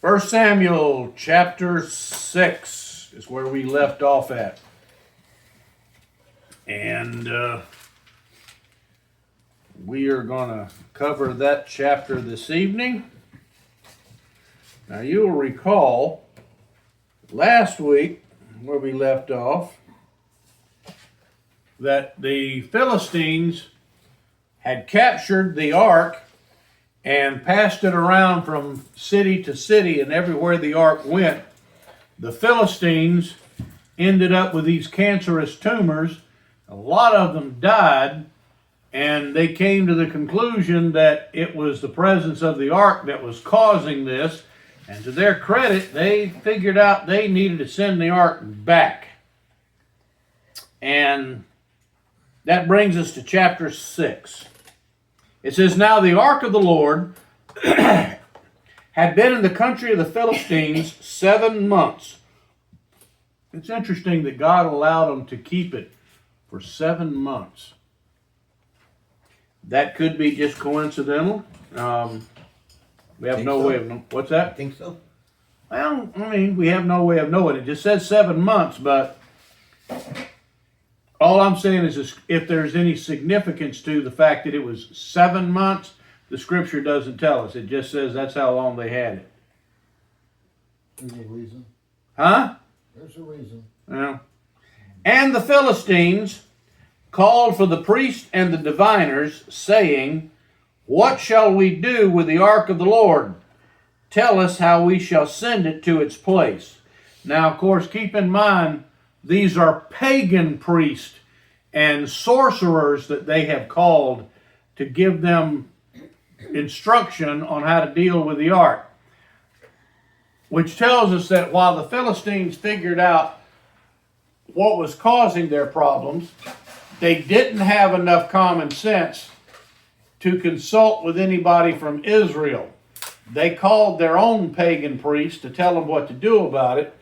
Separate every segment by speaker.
Speaker 1: First Samuel chapter 6 is where we left off at. And we are going to cover that chapter this evening. Now you will recall last week where we left off that the Philistines had captured the ark and passed it around from city to city, and everywhere the ark went, the Philistines ended up with these cancerous tumors. A lot of them died, and they came to the conclusion that it was the presence of the ark that was causing this, and to their credit, they figured out they needed to send the ark back. And that brings us to chapter 6. It says, "Now the ark of the Lord had been in the country of the Philistines 7 months." It's interesting that God allowed them to keep it for 7 months. That could be just coincidental. We have no way of knowing. What's that?
Speaker 2: I think so.
Speaker 1: Well, I mean, we have no way of knowing. It just says 7 months, but all I'm saying is if there's any significance to the fact that it was 7 months, the scripture doesn't tell us. It just says that's how long they had it.
Speaker 3: There's a reason.
Speaker 1: Huh?
Speaker 3: There's a reason.
Speaker 1: Yeah. And the Philistines called for the priests and the diviners, saying, "What shall we do with the ark of the Lord? Tell us how we shall send it to its place." Now, of course, keep in mind, these are pagan priests and sorcerers that they have called to give them instruction on how to deal with the ark. Which tells us that while the Philistines figured out what was causing their problems, they didn't have enough common sense to consult with anybody from Israel. They called their own pagan priests to tell them what to do about it.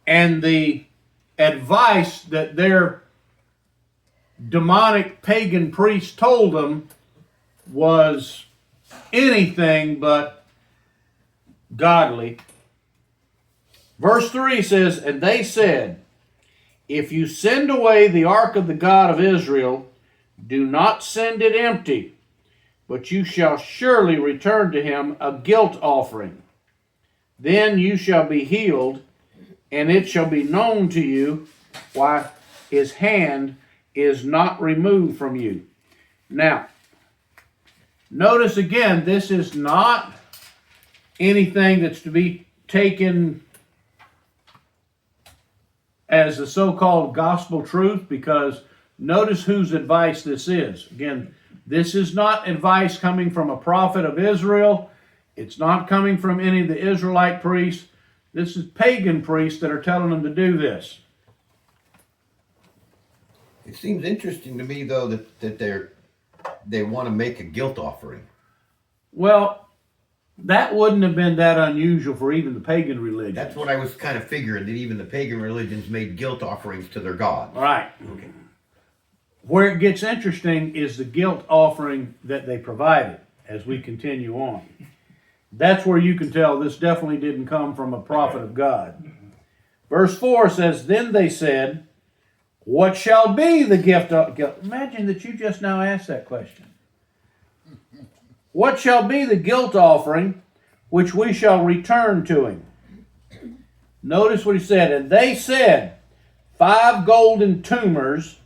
Speaker 1: And the advice that their demonic pagan priests told them was anything but godly. Verse 3 says, "And they said, if you send away the ark of the God of Israel, do not send it empty, but you shall surely return to him a guilt offering. Then you shall be healed, and it shall be known to you why his hand is not removed from you." Now, notice again, this is not anything that's to be taken as the so-called gospel truth, because notice whose advice this is. Again, this is not advice coming from a prophet of Israel. It's not coming from any of the Israelite priests. This is pagan priests that are telling them to do this.
Speaker 2: It seems interesting to me, though, that they want to make a guilt offering.
Speaker 1: Well, that wouldn't have been that unusual for even the pagan religions.
Speaker 2: That's what I was kind of figuring, that even the pagan religions made guilt offerings to their gods.
Speaker 1: Right.
Speaker 2: Okay.
Speaker 1: Where it gets interesting is the guilt offering that they provided as we continue on. That's where you can tell this definitely didn't come from a prophet of God. Verse 4 says, "Then they said, what shall be the gift of..." Imagine that you just now asked that question. "What shall be the guilt offering which we shall return to him?" Notice what he said. "And they said, 5 golden tumors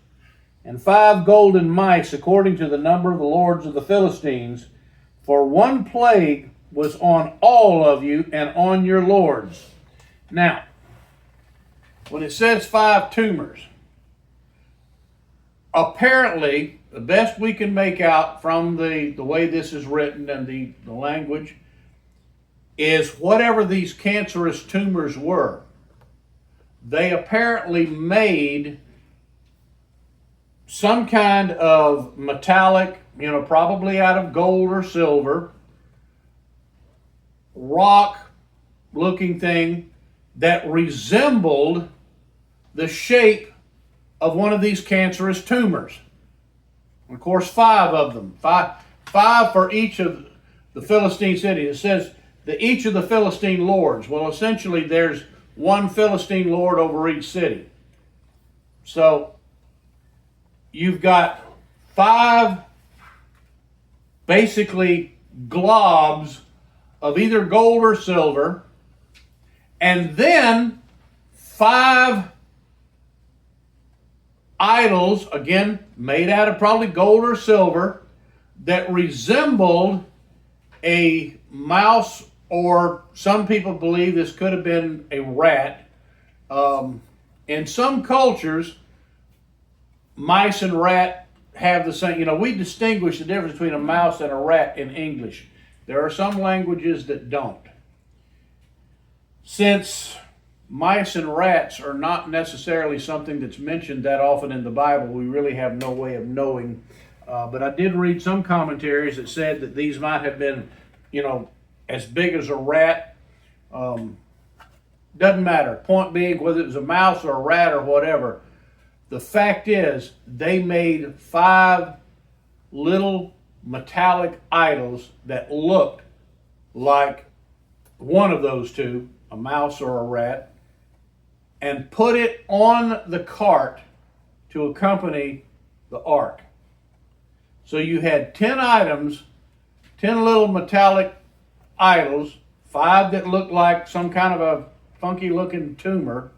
Speaker 1: and 5 golden mice, according to the number of the lords of the Philistines, for one plague was on all of you and on your lords." Now, when it says 5 tumors, apparently, the best we can make out from the way this is written and the language, is whatever these cancerous tumors were, they apparently made some kind of metallic, probably out of gold or silver, rock looking thing that resembled the shape of one of these cancerous tumors. And of course, 5 of them. Five for each of the Philistine cities. It says each of the Philistine lords. Well, essentially, there's one Philistine lord over each city. So you've got 5 basically globs of either gold or silver, and then 5 idols, again made out of probably gold or silver, that resembled a mouse, or some people believe this could have been a rat. In some cultures, mice and rat have the same, we distinguish the difference between a mouse and a rat in English. There are some languages that don't. Since mice and rats are not necessarily something that's mentioned that often in the Bible, we really have no way of knowing. But I did read some commentaries that said that these might have been, as big as a rat. Doesn't matter. Point being, whether it was a mouse or a rat or whatever, the fact is they made 5 little metallic idols that looked like one of those two, a mouse or a rat, and put it on the cart to accompany the ark. So you had 10 items, 10 little metallic idols, 5 that looked like some kind of a funky looking tumor,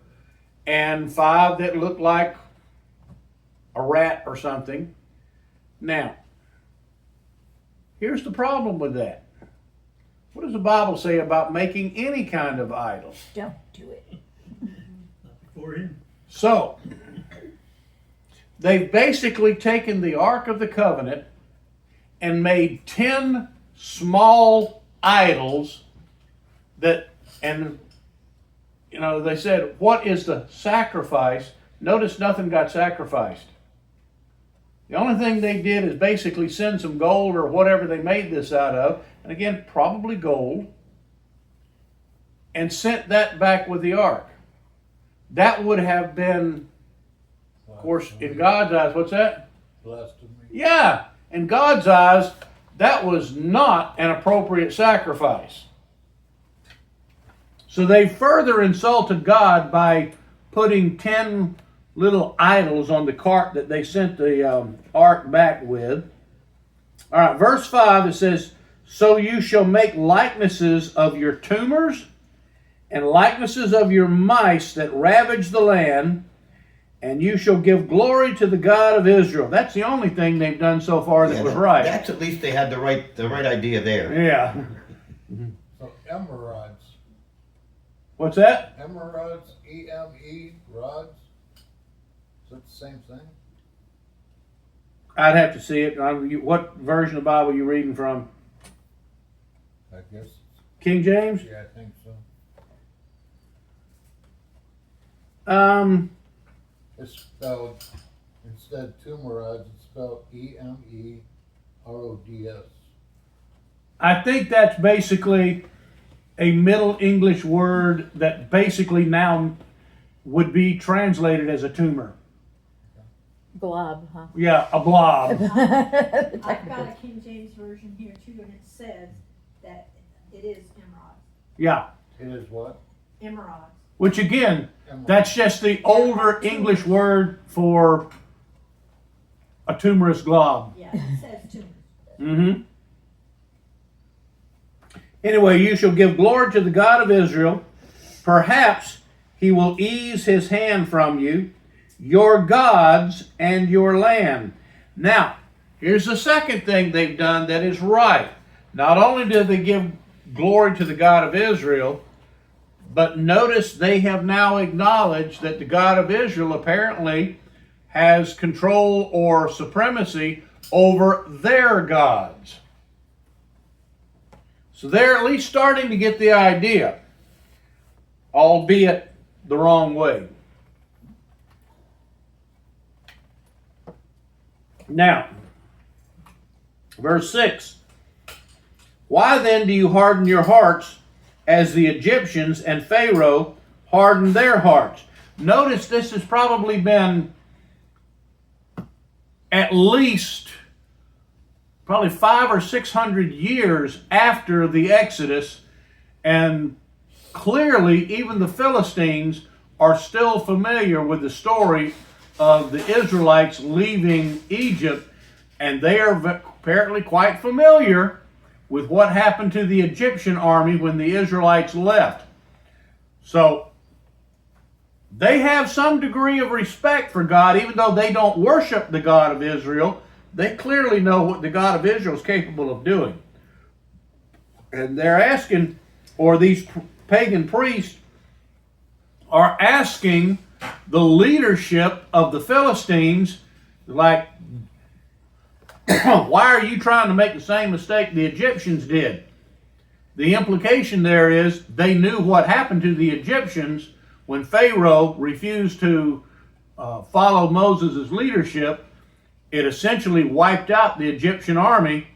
Speaker 1: and 5 that looked like a rat or something. Now, here's the problem with that. What does the Bible say about making any kind of idol?
Speaker 4: Don't do it.
Speaker 5: For him.
Speaker 1: So, they've basically taken the Ark of the Covenant and made 10 small idols that, and they said, what is the sacrifice? Notice nothing got sacrificed. The only thing they did is basically send some gold or whatever they made this out of, and again, probably gold, and sent that back with the ark. That would have been, of course, in God's eyes, what's that?
Speaker 3: Blasphemy.
Speaker 1: Yeah, in God's eyes, that was not an appropriate sacrifice. So they further insulted God by putting 10 little idols on the cart that they sent the ark back with. All right, verse 5, it says, so you shall make likenesses of your tumors and likenesses of your mice that ravage the land, and you shall give glory to the God of Israel. That's the only thing they've done so far that was right.
Speaker 2: That's at least they had the right idea there.
Speaker 1: Yeah.
Speaker 3: So emerods.
Speaker 1: What's that?
Speaker 3: Emerods, E-M-E, rods. Is that the same thing?
Speaker 1: I'd have to see it. What version of the Bible are you reading from?
Speaker 3: I guess.
Speaker 1: King James?
Speaker 3: Yeah, I think so. It's spelled, instead of tumorods, it's spelled E-M-E-R-O-D-S.
Speaker 1: I think that's basically a Middle English word that basically now would be translated as a tumor.
Speaker 4: Blob, huh?
Speaker 1: Yeah, a blob.
Speaker 6: I've got a King James version here too, and it says that it is emerald.
Speaker 1: Yeah.
Speaker 3: It is what?
Speaker 6: Emerald.
Speaker 1: Which again,
Speaker 3: Emerald.
Speaker 1: that's just the older English word for a tumorous glob.
Speaker 6: Yeah, it says tumors.
Speaker 1: Mm-hmm. Anyway, you shall give glory to the God of Israel. Perhaps he will ease his hand from you, your gods and your land. Now, here's the second thing they've done that is right. Not only did they give glory to the God of Israel, but notice they have now acknowledged that the God of Israel apparently has control or supremacy over their gods. So they're at least starting to get the idea, albeit the wrong way. Now, verse 6. Why then do you harden your hearts as the Egyptians and Pharaoh hardened their hearts? Notice this has probably been at least probably 500 or 600 years after the Exodus, And clearly, even the Philistines are still familiar with the story of the Israelites leaving Egypt, and they are apparently quite familiar with what happened to the Egyptian army when the Israelites left. So they have some degree of respect for God, even though they don't worship the God of Israel. They clearly know what the God of Israel is capable of doing. And they're asking, or these pagan priests are asking the leadership of the Philistines, like, why are you trying to make the same mistake the Egyptians did? The implication there is they knew what happened to the Egyptians when Pharaoh refused to follow Moses' leadership. It essentially wiped out the Egyptian army,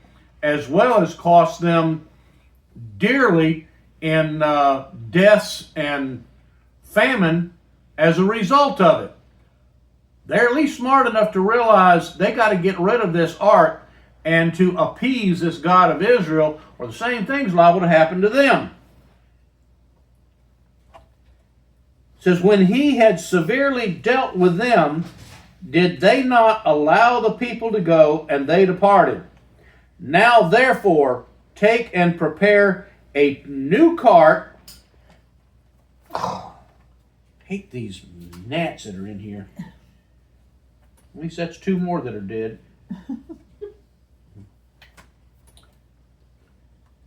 Speaker 1: as well as cost them dearly in deaths and famine as a result of it. They're at least smart enough to realize they got to get rid of this ark and to appease this God of Israel, or the same thing's liable to happen to them. It says, when he had severely dealt with them, did they not allow the people to go, and they departed? Now therefore take and prepare a new cart. Hate these gnats that are in here. At least that's two more that are dead.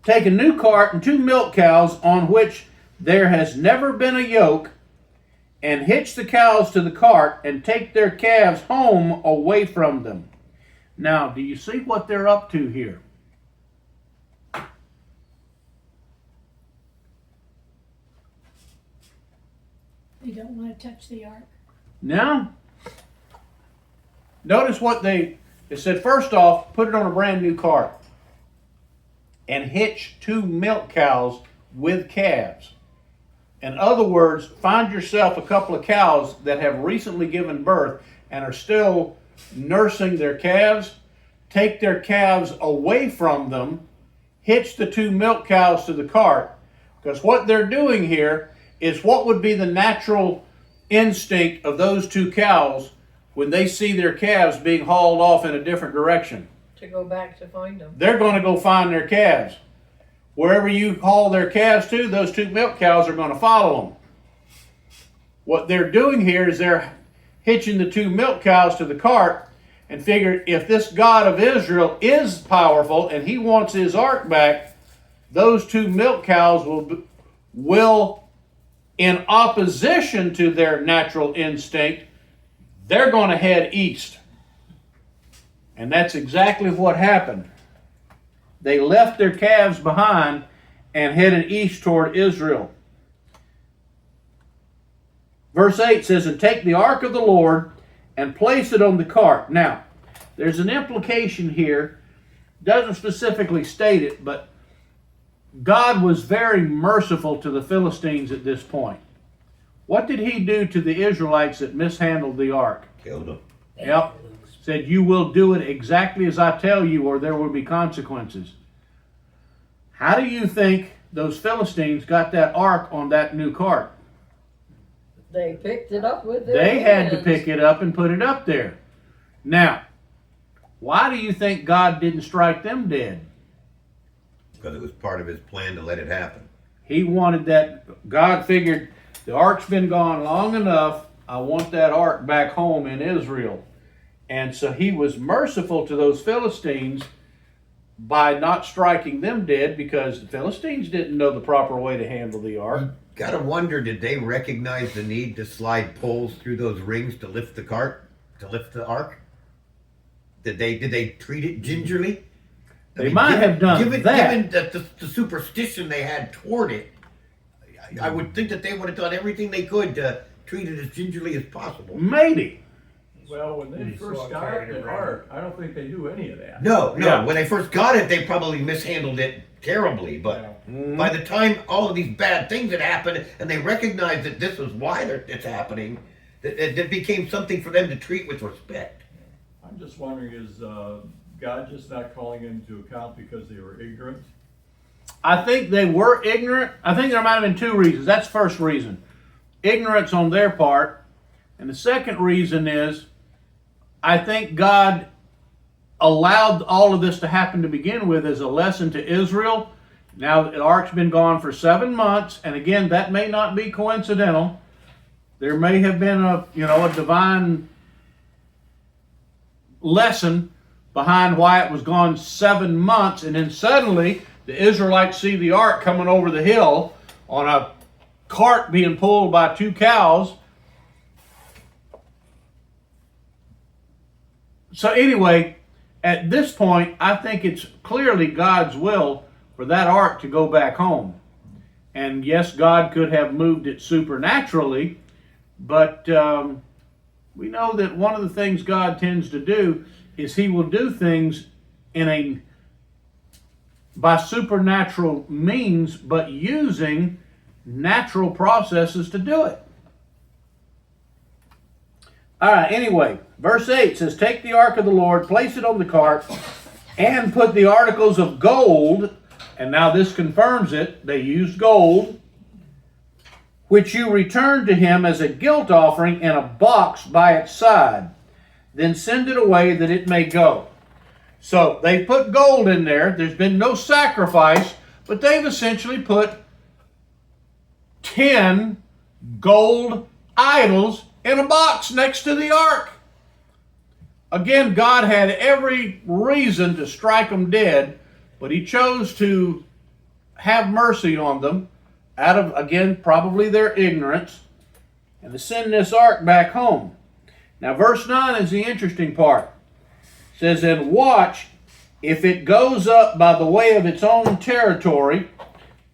Speaker 1: Take a new cart and 2 milk cows on which there has never been a yoke, and hitch the cows to the cart, and take their calves home away from them. Now, do you see what they're up to here?
Speaker 6: They don't want to touch the ark.
Speaker 1: Now, notice what it said. First off, put it on a brand new cart and hitch 2 milk cows with calves. In other words, find yourself a couple of cows that have recently given birth and are still nursing their calves. Take their calves away from them, hitch the 2 milk cows to the cart, because what they're doing here is what would be the natural instinct of those 2 cows when they see their calves being hauled off in a different direction.
Speaker 7: To go back to find them.
Speaker 1: They're going to go find their calves. Wherever you haul their calves to, those 2 milk cows are going to follow them. What they're doing here is they're hitching the 2 milk cows to the cart and figure if this God of Israel is powerful and he wants his ark back, those 2 milk cows will in opposition to their natural instinct, they're going to head east. And that's exactly what happened. They left their calves behind and headed east toward Israel. Verse 8 says, and take the ark of the Lord and place it on the cart. Now, there's an implication here. Doesn't specifically state it, but God was very merciful to the Philistines at this point. What did he do to the Israelites that mishandled the ark?
Speaker 2: Killed them.
Speaker 1: Yep. Said, you will do it exactly as I tell you, or there will be consequences. How do you think those Philistines got that ark on that new cart?
Speaker 7: They picked it up with their
Speaker 1: They had to
Speaker 7: hands.
Speaker 1: pick it up and put it up there. Now, why do you think God didn't strike them dead?
Speaker 2: Because it was part of his plan to let it happen.
Speaker 1: He wanted that. God figured the ark's been gone long enough. I want that ark back home in Israel. And so he was merciful to those Philistines by not striking them dead, because the Philistines didn't know the proper way to handle the ark.
Speaker 2: Gotta wonder, did they recognize the need to slide poles through those rings to lift the cart, to lift the ark? Did they treat it gingerly?
Speaker 1: They might have done that.
Speaker 2: Given the superstition they had toward it, I would think that they would have done everything they could to treat it as gingerly as possible.
Speaker 1: Maybe.
Speaker 5: Well, when they first got the ark, I don't think they do any of that.
Speaker 2: No.
Speaker 1: Yeah.
Speaker 2: When they first got it, they probably mishandled it terribly. But by the time all of these bad things had happened and they recognized that this was why it's happening, it became something for them to treat with respect.
Speaker 5: I'm just wondering, is God just not calling them to account because they were ignorant?
Speaker 1: I think they were ignorant. I think there might have been two reasons. That's the first reason. Ignorance on their part. And the second reason is, I think God allowed all of this to happen to begin with as a lesson to Israel. Now the ark's been gone for 7 months, and again, that may not be coincidental. There may have been a divine lesson behind why it was gone 7 months, and then suddenly the Israelites see the ark coming over the hill on a cart being pulled by 2 cows. So anyway, at this point, I think it's clearly God's will for that ark to go back home. And yes, God could have moved it supernaturally, but we know that one of the things God tends to do is He will do things by supernatural means, but using natural processes to do it. All right, anyway, verse 8 says, "Take the ark of the Lord, place it on the cart, and put the articles of gold," and now this confirms it, they used gold, "which you returned to him as a guilt offering in a box by its side. Then send it away that it may go." So they put gold in there. There's been no sacrifice, but they've essentially put 10 gold idols in a box next to the ark. Again, God had every reason to strike them dead, but He chose to have mercy on them out of, again, probably their ignorance, and to send this ark back home. Now, verse 9 is the interesting part. It says, "And watch if it goes up by the way of its own territory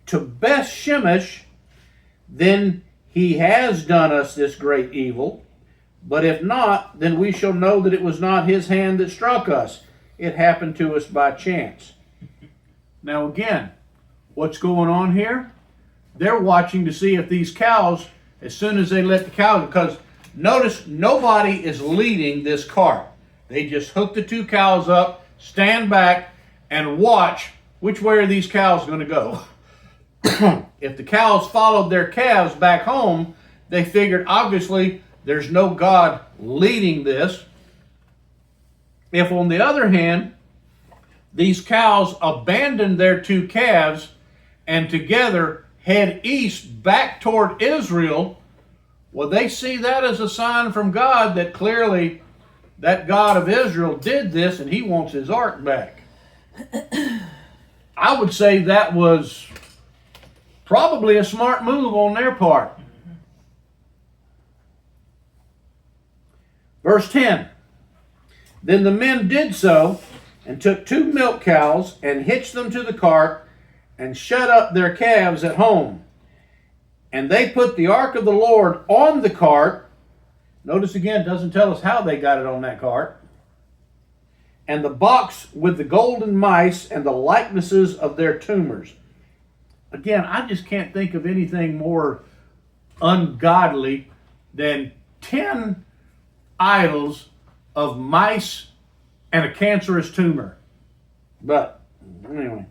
Speaker 1: to Beth Shemesh, then he has done us this great evil. But if not, then we shall know that it was not his hand that struck us. It happened to us by chance." Now again, what's going on here? They're watching to see if these cows, as soon as they let the cows, because notice nobody is leading this cart. They just hook the 2 cows up, stand back, and watch which way are these cows going to go. If the cows followed their calves back home, they figured obviously there's no God leading this. If on the other hand, these cows abandoned their 2 calves and together head east back toward Israel, well, they see that as a sign from God that clearly that God of Israel did this and He wants His ark back. I would say that was probably a smart move on their part. Verse 10, "Then the men did so and took 2 milk cows and hitched them to the cart and shut up their calves at home. And they put the ark of the Lord on the cart." Notice again, it doesn't tell us how they got it on that cart. "And the box with the golden mice and the likenesses of their tumors." Again, I just can't think of anything more ungodly than 10 idols of mice and a cancerous tumor. But anyway.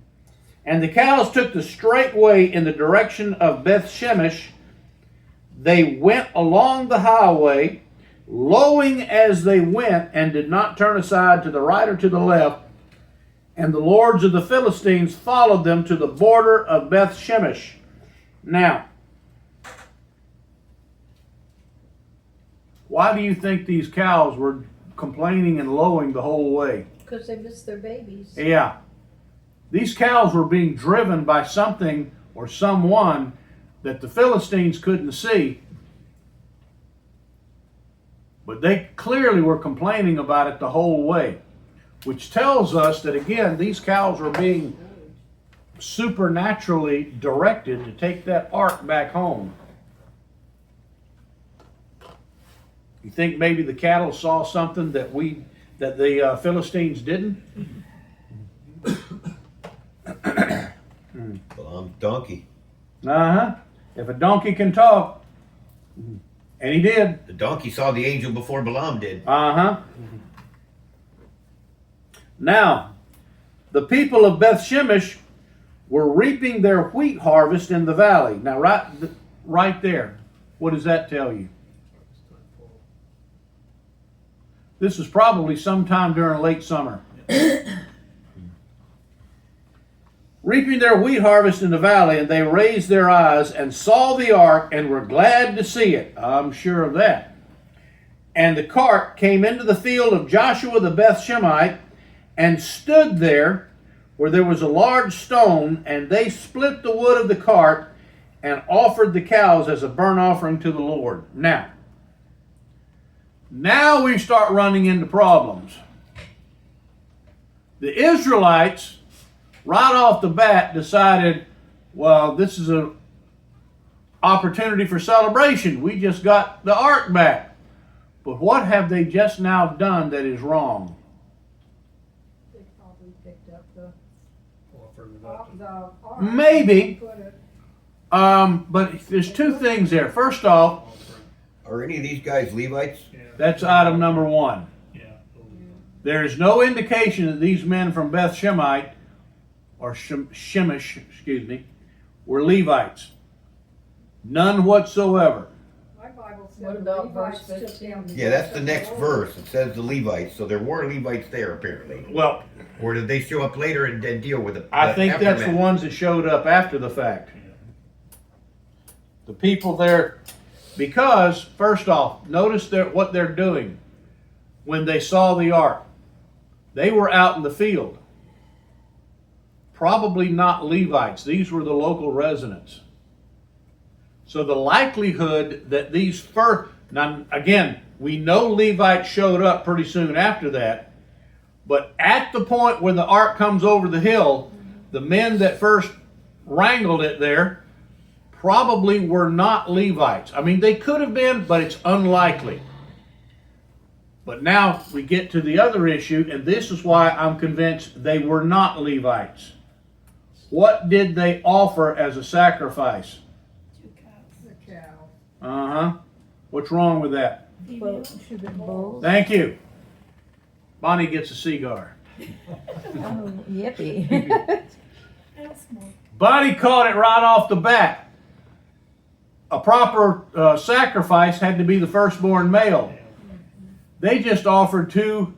Speaker 1: "And the cows took the straight way in the direction of Beth Shemesh. They went along the highway, lowing as they went, and did not turn aside to the right or to the left. And the lords of the Philistines followed them to the border of Beth Shemesh." Now, why do you think these cows were complaining and lowing the whole way?
Speaker 7: Because they missed their babies.
Speaker 1: Yeah. These cows were being driven by something or someone that the Philistines couldn't see. But they clearly were complaining about it the whole way, which tells us that, again, these cows were being supernaturally directed to take that ark back home. You think maybe the cattle saw something that the Philistines didn't?
Speaker 2: Balaam's donkey.
Speaker 1: If a donkey can talk, and he did.
Speaker 2: The donkey saw the angel before Balaam did.
Speaker 1: Now, the people of Beth Shemesh were reaping their wheat harvest in the valley. Now, right there, what does that tell you? This is probably sometime during late summer. Reaping their wheat harvest in the valley, and they raised their eyes and saw the ark and were glad to see it. I'm sure of that. And the cart came into the field of Joshua the Beth-Shemite and stood there where there was a large stone, and they split the wood of the cart and offered the cows as a burnt offering to the Lord. Now we start running into problems. The Israelites, right off the bat, decided, well, this is an opportunity for celebration. We just got the ark back. But what have they just now done that is wrong?
Speaker 7: They probably picked up the ark.
Speaker 1: Maybe.
Speaker 7: Put it-
Speaker 1: But there's two things there. First off,
Speaker 2: Are any of these guys Levites?
Speaker 1: that's item number one.
Speaker 5: Yeah.
Speaker 1: There is no indication that these men from Beth Shemite or Shemesh, were Levites. None whatsoever.
Speaker 7: My Bible
Speaker 4: What
Speaker 7: said
Speaker 4: about
Speaker 7: the Levites
Speaker 4: verse
Speaker 7: took
Speaker 4: 15?
Speaker 7: down the
Speaker 2: Yeah, that's the
Speaker 7: ark
Speaker 2: next
Speaker 7: of the Lord.
Speaker 2: verse. It says the Levites, so there were Levites there apparently.
Speaker 1: Well,
Speaker 2: Or did they show up later and deal with it?
Speaker 1: I think that's the
Speaker 2: aftermath?
Speaker 1: ones that showed up after the fact. The people there, because, first off, notice what they're doing when they saw the ark. They were out in the field. Probably not Levites. These were the local residents. So the likelihood that these first, now again, we know Levites showed up pretty soon after that, but at the point when the ark comes over the hill, the men that first wrangled it there probably were not Levites. I mean, they could have been, but it's unlikely. But now we get to the other issue, and this is why I'm convinced they were not Levites. What did they offer as a sacrifice?
Speaker 7: The cow.
Speaker 1: Uh-huh. What's wrong with that?
Speaker 4: Well, should be bulls.
Speaker 1: Thank you. Bonnie gets a cigar.
Speaker 4: Oh, yippee.
Speaker 6: That's more.
Speaker 1: Bonnie caught it right off the bat. A proper sacrifice had to be the firstborn male. They just offered 2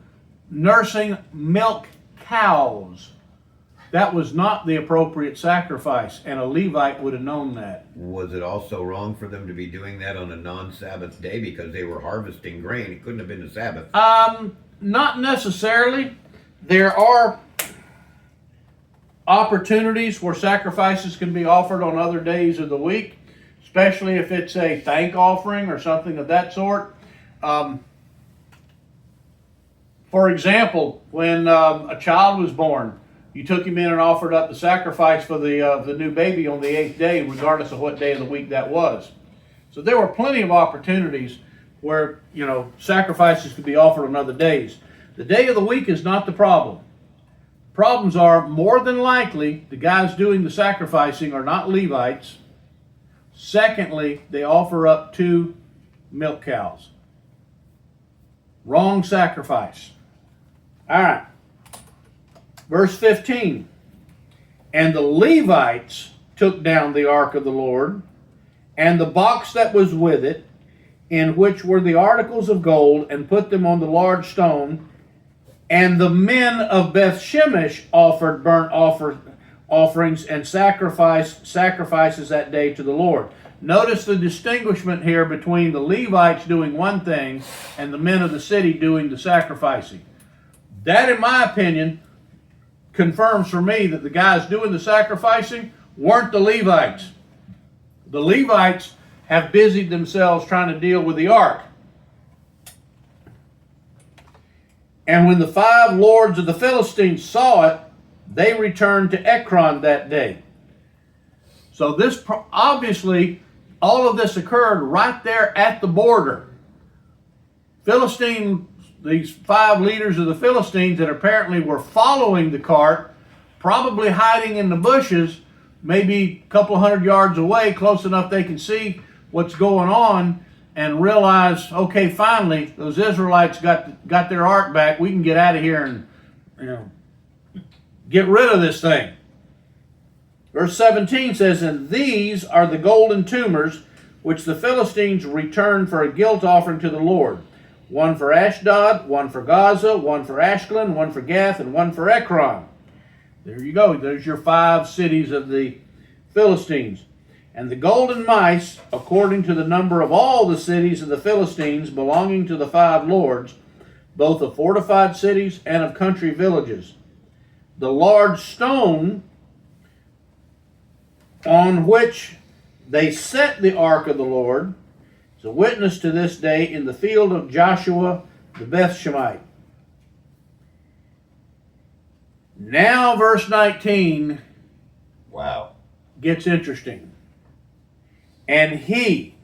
Speaker 1: nursing milk cows. That was not the appropriate sacrifice, and a Levite would have known that.
Speaker 2: Was it also wrong for them to be doing that on a non-Sabbath day because they were harvesting grain? It couldn't have been the Sabbath.
Speaker 1: Not necessarily. There are opportunities where sacrifices can be offered on other days of the week, especially if it's a thank offering or something of that sort. For example, when a child was born, you took him in and offered up the sacrifice for the new baby on the 8th day, regardless of what day of the week that was. So there were plenty of opportunities where, sacrifices could be offered on other days. The day of the week is not the problem. Problems are, more than likely, the guys doing the sacrificing are not Levites. Secondly, they offer up 2 milk cows. Wrong sacrifice. All right. Verse 15. And the Levites took down the ark of the Lord, and the box that was with it, in which were the articles of gold, and put them on the large stone. And the men of Beth Shemesh offered burnt offerings and sacrifices that day to the Lord. Notice the distinguishment here between the Levites doing one thing and the men of the city doing the sacrificing. That, in my opinion, confirms for me that the guys doing the sacrificing weren't the Levites. The Levites have busied themselves trying to deal with the ark. And when the 5 lords of the Philistines saw it, they returned to Ekron that day. So this, obviously, all of this occurred right there at the border. These 5 leaders of the Philistines that apparently were following the cart, probably hiding in the bushes, maybe a couple hundred yards away, close enough they can see what's going on, and realize, okay, finally, those Israelites got their ark back. We can get out of here and get rid of this thing. Verse 17 says, "And these are the golden tumors which the Philistines returned for a guilt offering to the Lord. One for Ashdod, one for Gaza, one for Ashkelon, one for Gath, and one for Ekron." There you go. There's your 5 cities of the Philistines. "And the golden mice, according to the number of all the cities of the Philistines belonging to the 5 lords, both of fortified cities and of country villages. The large stone on which they set the ark of the Lord is a witness to this day in the field of Joshua the Bethshemite." Now verse 19
Speaker 2: Wow.
Speaker 1: gets interesting. "And he,"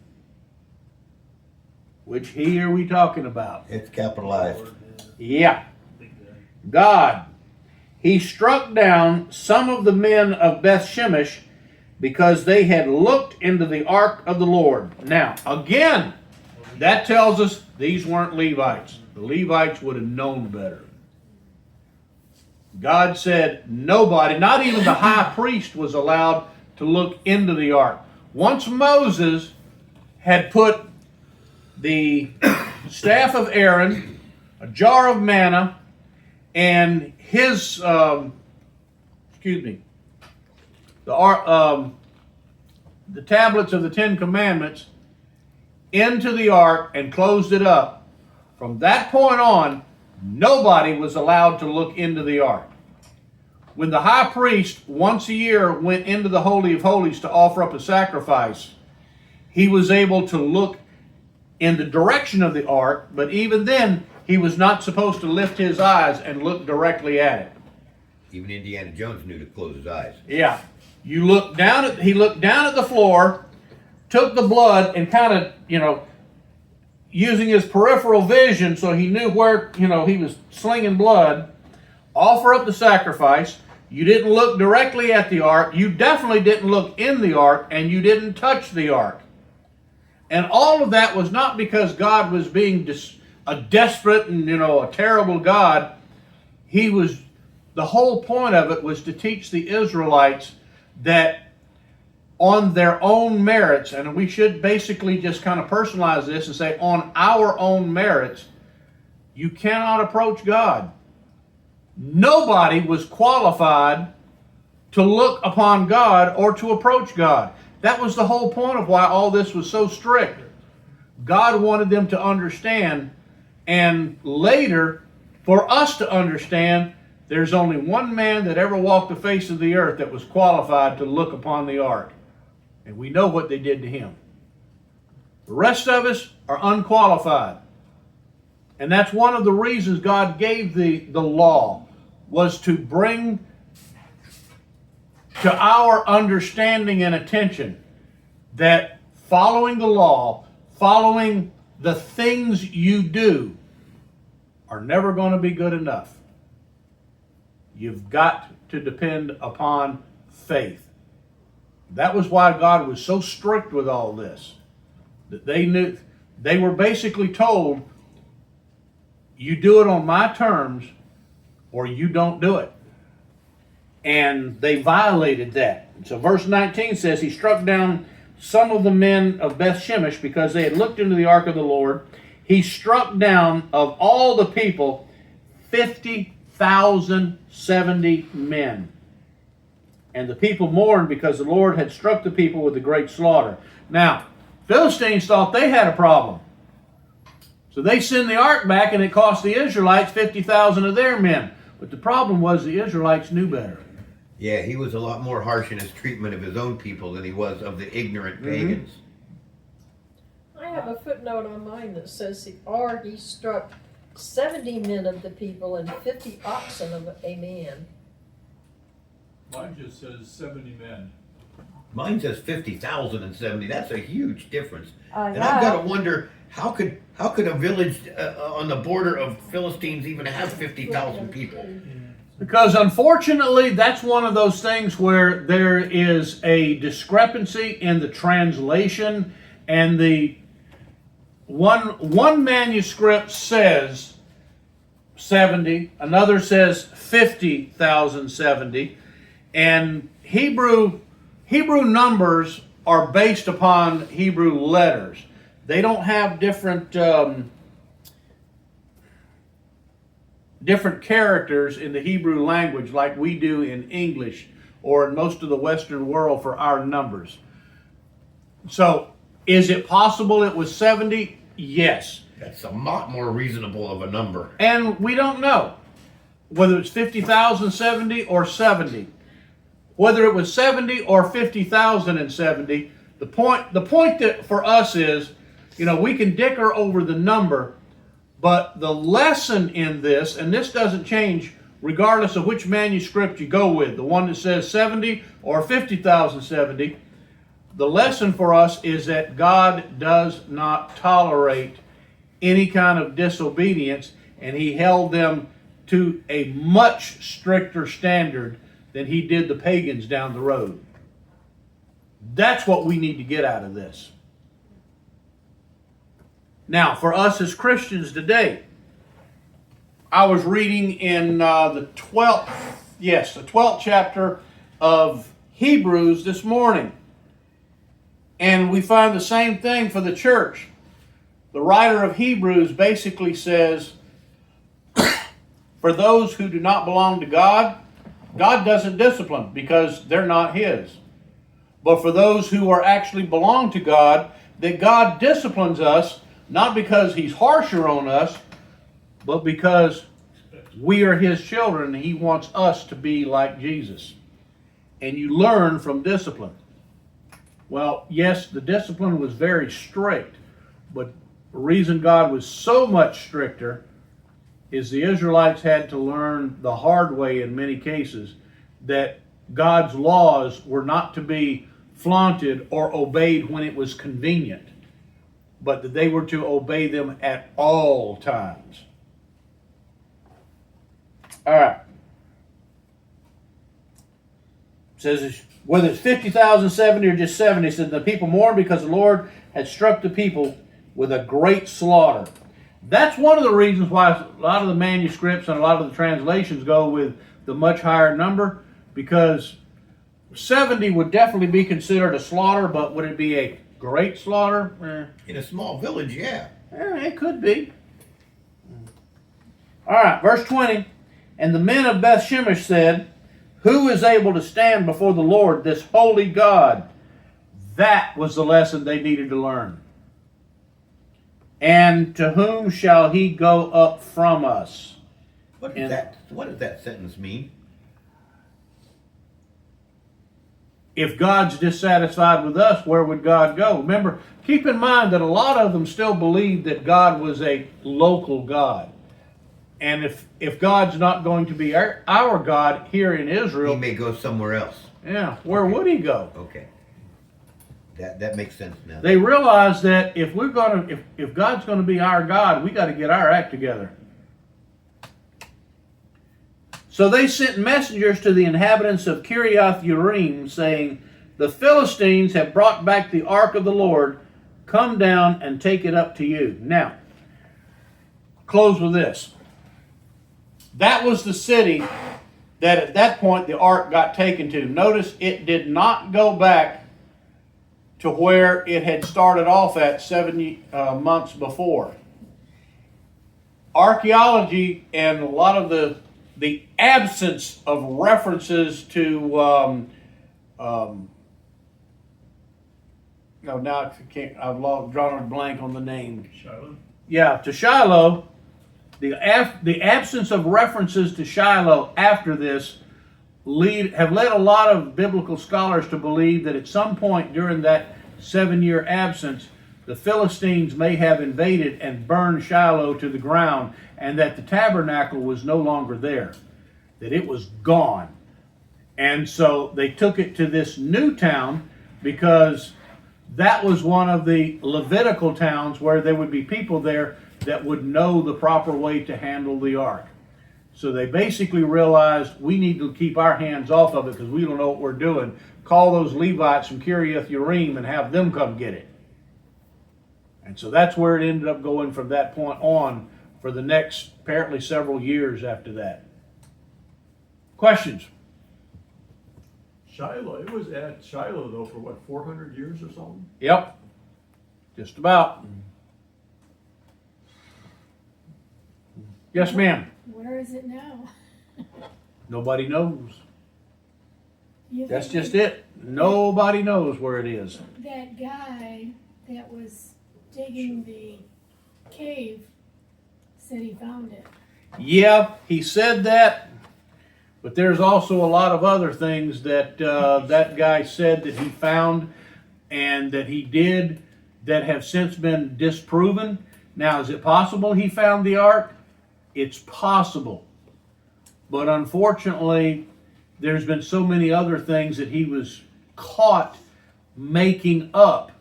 Speaker 1: which he are we talking about?
Speaker 2: It's capitalized.
Speaker 1: Yeah. God. "He struck down some of the men of Beth Shemesh because they had looked into the ark of the Lord." Now, again, that tells us these weren't Levites. The Levites would have known better. God said nobody, not even the high priest, was allowed to look into the ark. Once Moses had put the staff of Aaron, a jar of manna, and his, the tablets of the 10 Commandments into the ark and closed it up, from that point on, nobody was allowed to look into the ark. When the high priest once a year went into the Holy of Holies to offer up a sacrifice, he was able to look in the direction of the ark, but even then, he was not supposed to lift his eyes and look directly at it.
Speaker 2: Even Indiana Jones knew to close his eyes.
Speaker 1: Yeah. He looked down at the floor, took the blood, and kind of, using his peripheral vision so he knew where, he was slinging blood, offer up the sacrifice. You didn't look directly at the ark. You definitely didn't look in the ark, and you didn't touch the ark. And all of that was not because God was being a desperate and, a terrible God. The whole point of it was to teach the Israelites that on their own merits, and we should basically just kind of personalize this and say, on our own merits, you cannot approach God. Nobody was qualified to look upon God or to approach God. That was the whole point of why all this was so strict. God wanted them to understand, and later, for us to understand, there's only one man that ever walked the face of the earth that was qualified to look upon the ark. And we know what they did to him. The rest of us are unqualified. And that's one of the reasons God gave the law, was to bring to our understanding and attention that following the law, following the things you do, are never going to be good enough. You've got to depend upon faith. That was why God was so strict with all this. That they were basically told, you do it on my terms or you don't do it. And they violated that. So verse 19 says, "He struck down some of the men of Beth Shemesh because they had looked into the ark of the Lord. He struck down of all the people 50,070 men. And the people mourned because the Lord had struck the people with a great slaughter." Now, Philistines thought they had a problem. So they send the ark back, and it cost the Israelites 50,000 of their men. But the problem was the Israelites knew better.
Speaker 2: Yeah, he was a lot more harsh in his treatment of his own people than he was of the ignorant pagans.
Speaker 7: I have a footnote on mine that says he struck 70 men of the people and 50 oxen of a man.
Speaker 5: Mine just says 70 men.
Speaker 2: Mine says 50,070. That's a huge difference. And
Speaker 4: Yeah.
Speaker 2: I've got to wonder, how could a village on the border of Philistines even have 50,000 people?
Speaker 1: Because unfortunately, that's one of those things where there is a discrepancy in the translation, and the one manuscript says 70, another says 50,070, and Hebrew numbers are based upon Hebrew letters. They don't have different characters in the Hebrew language like we do in English or in most of the Western world for our numbers. So, is it possible it was 70? Yes.
Speaker 2: That's a lot more reasonable of a number.
Speaker 1: And we don't know whether it's 50,070 or 70. Whether it was 70 or 50,070, the point that for us is, we can dicker over the number, but the lesson in this, and this doesn't change regardless of which manuscript you go with, the one that says 70 or 50,070, the lesson for us is that God does not tolerate any kind of disobedience, and he held them to a much stricter standard than he did the pagans down the road. That's what we need to get out of this. Now, for us as Christians today, I was reading in the 12th chapter of Hebrews this morning, and we find the same thing for the church. The writer of Hebrews basically says, for those who do not belong to God, God doesn't discipline because they're not his. But for those who are actually belong to God, that God disciplines us, not because he's harsher on us, but because we are his children and he wants us to be like Jesus. And you learn from discipline. Well, yes, the discipline was very strict, but the reason God was so much stricter is the Israelites had to learn the hard way in many cases that God's laws were not to be flaunted or obeyed when it was convenient, but that they were to obey them at all times. All right. It says, whether it's 50,000, 70, or just 70, it says, the people mourned because the Lord had struck the people with a great slaughter. That's one of the reasons why a lot of the manuscripts and a lot of the translations go with the much higher number, because 70 would definitely be considered a slaughter, but would it be a great slaughter?
Speaker 2: In a small village, yeah.
Speaker 1: It could be. All right, verse 20. And the men of Beth Shemesh said, who is able to stand before the Lord, this holy God? That was the lesson they needed to learn. And to whom shall he go up from us?
Speaker 2: What does that sentence mean?
Speaker 1: If God's dissatisfied with us, where would God go? Remember, keep in mind that a lot of them still believed that God was a local God. And if God's not going to be our God here in Israel,
Speaker 2: He may go somewhere else.
Speaker 1: yeah, where would he go?
Speaker 2: Okay. That makes sense now.
Speaker 1: They realized that if God's going to be our God, we got to get our act together. So they sent messengers to the inhabitants of Kiriath Yearim, saying, the Philistines have brought back the ark of the Lord. Come down and take it up to you. Now, close with this. That was the city that at that point the ark got taken to. Notice it did not go back to where it had started off at 7 months before. Archaeology and a lot of the absence of references to no, now I can't. I've drawn a blank on the name.
Speaker 5: Shiloh?
Speaker 1: Yeah, to Shiloh. The absence of references to Shiloh after this have led a lot of biblical scholars to believe that at some point during that 7-year absence, the Philistines may have invaded and burned Shiloh to the ground, and that the tabernacle was no longer there, that it was gone. And so they took it to this new town because that was one of the Levitical towns where there would be people there that would know the proper way to handle the ark. So they basically realized we need to keep our hands off of it because we don't know what we're doing. Call those Levites from Kiriath Yearim and have them come get it. And so that's where it ended up going from that point on for the next apparently several years after that. Questions?
Speaker 5: Shiloh, it was at Shiloh though for what, 400 years or something?
Speaker 1: Yep. Just about. Yes, ma'am.
Speaker 8: Where is it now?
Speaker 1: Nobody knows.
Speaker 8: You
Speaker 1: That's
Speaker 8: think
Speaker 1: just it. Nobody knows where it is.
Speaker 8: that guy that was digging the cave said he found it.
Speaker 1: Yeah, he said that, but there's also a lot of other things that that guy said that he found and that he did that have since been disproven. Now, is it possible he found the ark? It's possible. But unfortunately, there's been so many other things that he was caught making up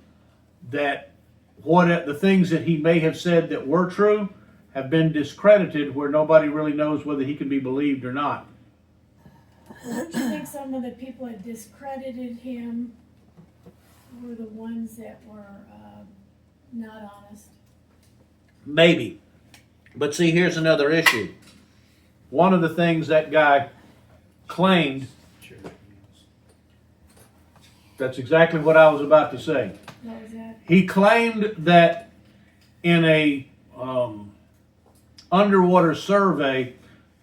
Speaker 1: that the things that he may have said that were true have been discredited, where nobody really knows whether he can be believed or not.
Speaker 8: Don't you think some of the people that discredited him were the ones that were not honest?
Speaker 1: Maybe. But see, here's another issue. One of the things that guy claimed, that's exactly what I was about to say.
Speaker 8: What was that?
Speaker 1: He claimed that in a underwater survey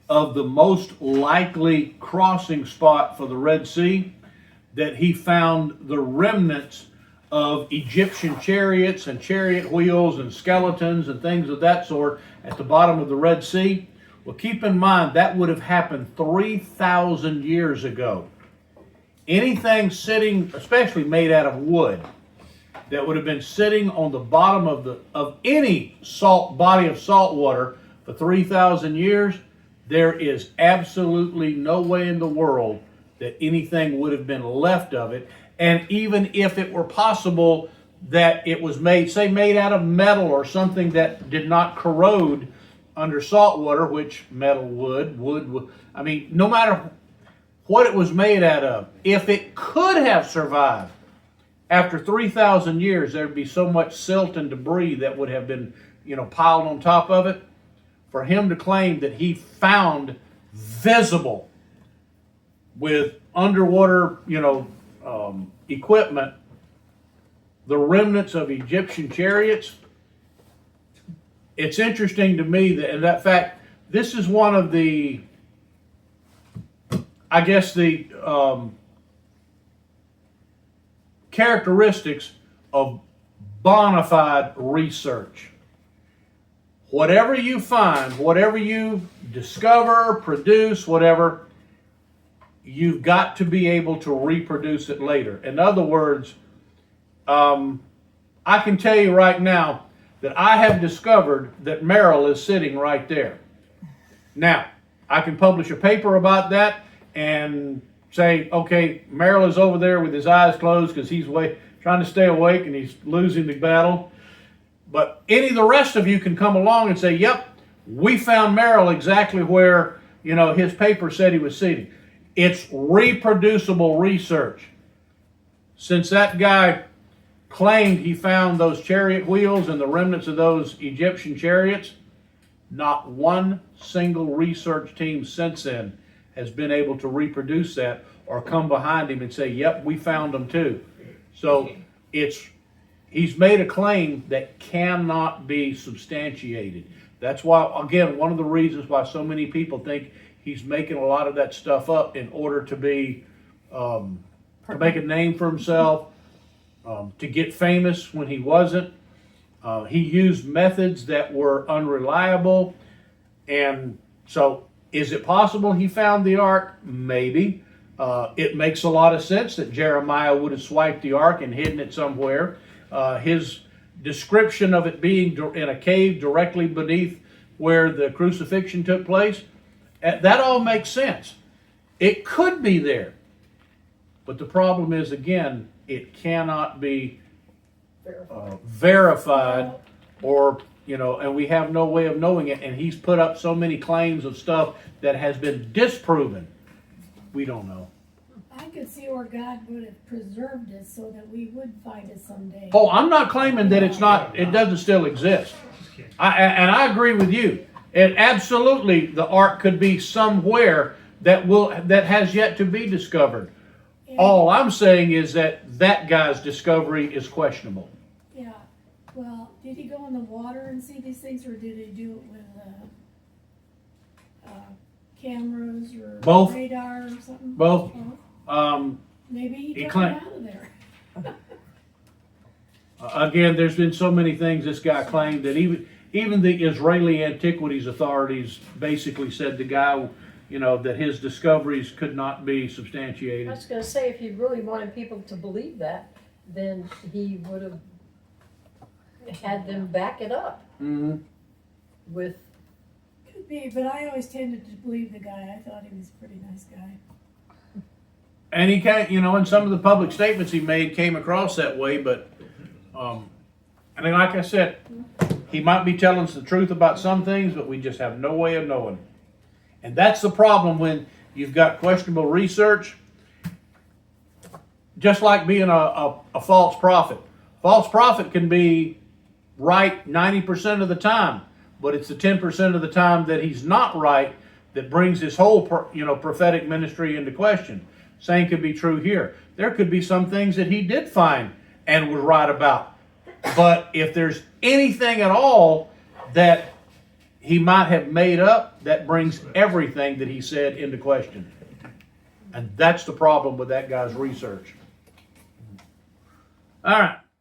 Speaker 1: of the most likely crossing spot for the Red Sea, that he found the remnants of Egyptian chariots and chariot wheels and skeletons and things of that sort at the bottom of the Red Sea. Well, keep in mind that would have happened 3,000 years ago. Anything sitting, especially made out of wood, that would have been sitting on the bottom of any body of salt water for 3,000 years, there is absolutely no way in the world that anything would have been left of it. And even if it were possible that it was made out of metal or something that did not corrode under salt water, which metal would, I mean, no matter what it was made out of, if it could have survived, after 3,000 years, there'd be so much silt and debris that would have been, piled on top of it. For him to claim that he found visible with underwater, equipment, the remnants of Egyptian chariots, it's interesting to me that, in that fact, this is one of the, I guess, the characteristics of bona fide research. Whatever you find, whatever you discover, produce, whatever, you've got to be able to reproduce it later. In other words, I can tell you right now that I have discovered that Merrill is sitting right there. Now, I can publish a paper about that and say, okay, Merrill is over there with his eyes closed because he's trying to stay awake and he's losing the battle. But any of the rest of you can come along and say, yep, we found Merrill exactly where, his paper said he was sitting. It's reproducible research. Since that guy claimed he found those chariot wheels and the remnants of those Egyptian chariots, not one single research team since then has been able to reproduce that or come behind him and say, yep, we found them too. So he's made a claim that cannot be substantiated. That's why, again, one of the reasons why so many people think he's making a lot of that stuff up in order to be, to make a name for himself, to get famous when he wasn't. He used methods that were unreliable. And so, is it possible he found the ark? Maybe. It makes a lot of sense that Jeremiah would have swiped the ark and hidden it somewhere. His description of it being in a cave directly beneath where the crucifixion took place, that all makes sense. It could be there. But the problem is, again, it cannot be verified or, and we have no way of knowing it. And he's put up so many claims of stuff that has been disproven. We don't know.
Speaker 8: I could see where God would have preserved it so that we would find it someday.
Speaker 1: Oh, I'm not claiming that it doesn't still exist. And I agree with you. And absolutely, the ark could be somewhere that has yet to be discovered. All I'm saying is that guy's discovery is questionable.
Speaker 8: Yeah, well, did he go in the water and see these things, or did he do it with, cameras or
Speaker 1: Both.
Speaker 8: radar or something?
Speaker 1: Both.
Speaker 8: Both? Maybe
Speaker 1: He
Speaker 8: he took
Speaker 1: claimed-
Speaker 8: him out of there.
Speaker 1: Again, there's been so many things this guy claimed that even the Israeli Antiquities authorities basically said the guy, that his discoveries could not be
Speaker 7: I
Speaker 1: substantiated.
Speaker 7: was gonna say, if he really wanted people to believe that, then he would have had them back it up
Speaker 1: Mm-hmm.
Speaker 7: with,
Speaker 8: Could be, but I always tended to believe the guy. I thought he was a pretty nice guy.
Speaker 1: And he can't, and some of the public statements he made came across that way, but, I mean, like I said, he might be telling us the truth about some things, but we just have no way of knowing. And that's the problem when you've got questionable research, just like being a false prophet. False prophet can be right 90% of the time, but it's the 10% of the time that he's not right that brings his whole, prophetic ministry into question. Same could be true here. There could be some things that he did find and was right about. But if there's anything at all that he might have made up, that brings everything that he said into question. And that's the problem with that guy's research. All right.